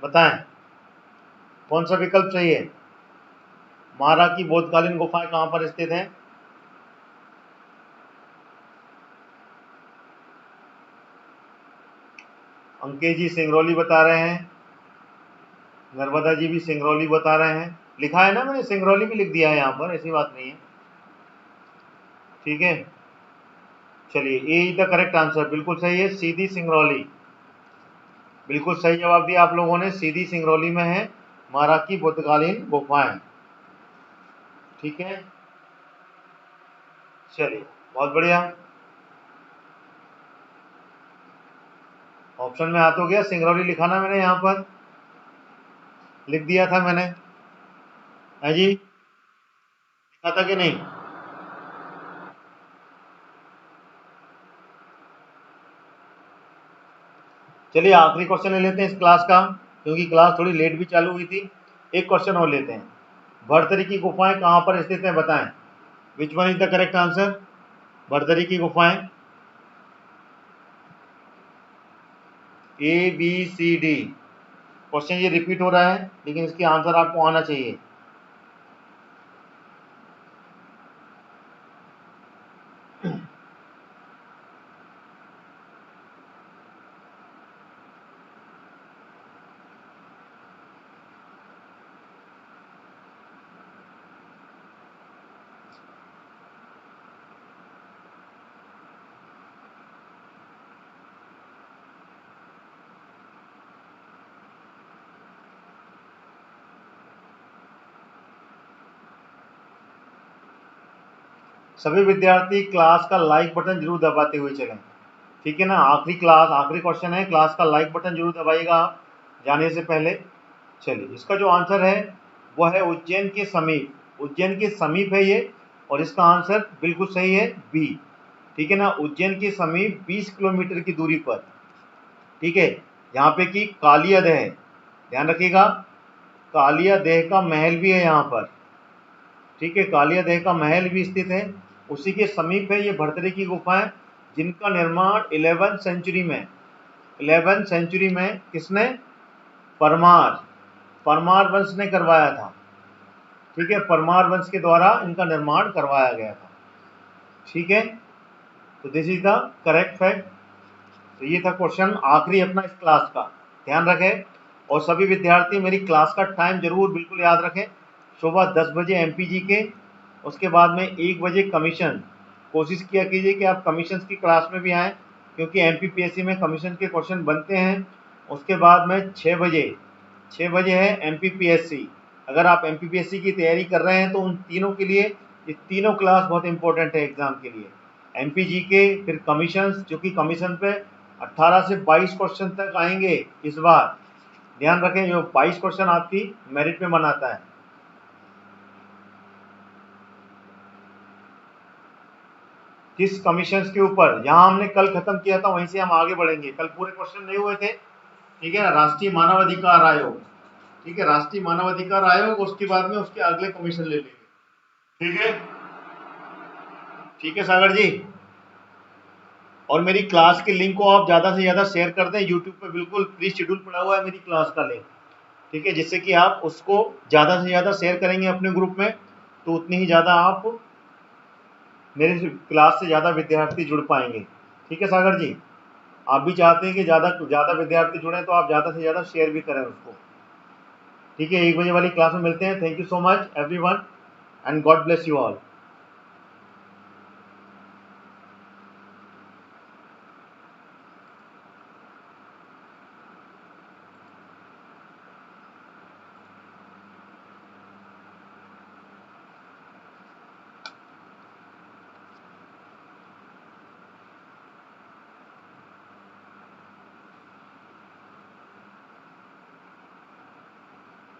बताएं कौन सा विकल्प सही है? माड़ा की बोधकालीन गुफाएं कहां पर स्थित हैं? अंकेश जी सिंगरौली बता रहे हैं, नर्मदा जी भी सिंगरौली बता रहे हैं। लिखा है ना मैंने, सिंगरौली भी लिख दिया है यहाँ पर, ऐसी बात नहीं है। ठीक है चलिए, ए इज द करेक्ट आंसर, बिल्कुल सही है, सीधी सिंगरौली। बिल्कुल सही जवाब दिया आप लोगों ने, सीधी सिंगरौली में है माड़ा की बोधकालीन गुफाएं। ठीक है चलिए बहुत बढ़िया, ऑप्शन में आ तो गया, सिंगरौली लिखा ना मैंने, यहाँ पर लिख दिया था मैंने, है जी, लिखा था कि नहीं? चलिए आखिरी क्वेश्चन ले लेते हैं इस क्लास का, क्योंकि क्लास थोड़ी लेट भी चालू हुई थी। एक क्वेश्चन और लेते हैं। भरतरी की गुफाएं कहां पर स्थित हैं बताएं? Which one is the correct answer? Bhartari की गुफाएं, A B C D. Question ये रिपीट हो रहा है, लेकिन इसके आंसर आपको आना चाहिए। सभी विद्यार्थी क्लास का लाइक बटन जरूर दबाते हुए चलें, ठीक है ना। आखिरी क्लास, आखिरी क्वेश्चन है, क्लास का लाइक बटन जरूर दबाइएगा आप जाने से पहले। चलिए इसका जो आंसर है वो है उज्जैन के समीप, उज्जैन के समीप है ये, और इसका आंसर बिल्कुल सही है बी। ठीक है ना, उज्जैन के समीप 20 किलोमीटर की दूरी पर, ठीक है, यहाँ पे की कालिया दह, ध्यान रखिएगा, कालिया दह का महल भी है यहाँ पर, ठीक है, कालिया दह का महल भी स्थित है उसी के समीप है ये भर्तरी की गुफाएं, जिनका निर्माण 11वीं सेंचुरी में किसने? परमार वंश ने करवाया था। ठीक है, परमार वंश के द्वारा इनका निर्माण करवाया गया था। ठीक है, तो this is the correct fact. तो ये था क्वेश्चन आखिरी अपना इस क्लास का, ध्यान रखें। और सभी विद्यार्थी मेरी क्लास का टाइम जरूर बिल्कुल याद रखें। सुबह 10 बजे एमपीजी के, उसके बाद में 1 बजे कमीशन। कोशिश किया कीजिए कि आप कमीशन की क्लास में भी आएँ, क्योंकि एमपीपीएससी में कमीशन के क्वेश्चन बनते हैं। उसके बाद में 6 बजे है एमपीपीएससी। अगर आप एमपीपीएससी की तैयारी कर रहे हैं तो उन तीनों के लिए ये तीनों क्लास बहुत इंपॉर्टेंट है एग्जाम के लिए। एमपीजी के, फिर कमीशन, जो कि कमीशन पे 18 से 22 क्वेश्चन तक आएंगे इस बार। ध्यान रखें, जो 22 क्वेश्चन आपकी मेरिट में बनाता है। किस कमीशन के ऊपर? यहाँ हमने कल खत्म किया था, वहीं से हम आगे बढ़ेंगे। कल पूरे क्वेश्चन नहीं हुए थे, ठीक है ना। राष्ट्रीय मानवाधिकार आयोग, ठीक है, राष्ट्रीय मानवाधिकार आयोग, उसके बाद में उसके अगले कमीशन ले लेंगे। ठीक है, ठीक है सागर जी। और मेरी क्लास के लिंक को आप ज़्यादा से ज़्यादा शेयर कर दें। यूट्यूब पे बिल्कुल प्री शेड्यूल पड़ा हुआ है मेरी क्लास का लिंक, ठीक है, जिससे कि आप उसको ज़्यादा से ज़्यादा शेयर करेंगे अपने ग्रुप में, तो उतनी ही ज़्यादा आप मेरे क्लास से ज़्यादा विद्यार्थी जुड़ पाएंगे। ठीक है सागर जी, आप भी चाहते हैं कि ज़्यादा से ज़्यादा विद्यार्थी जुड़ें, तो आप ज़्यादा से ज़्यादा शेयर भी करें उसको। ठीक है, 1 बजे वाली क्लास में मिलते हैं। Thank you so much everyone and God bless you all.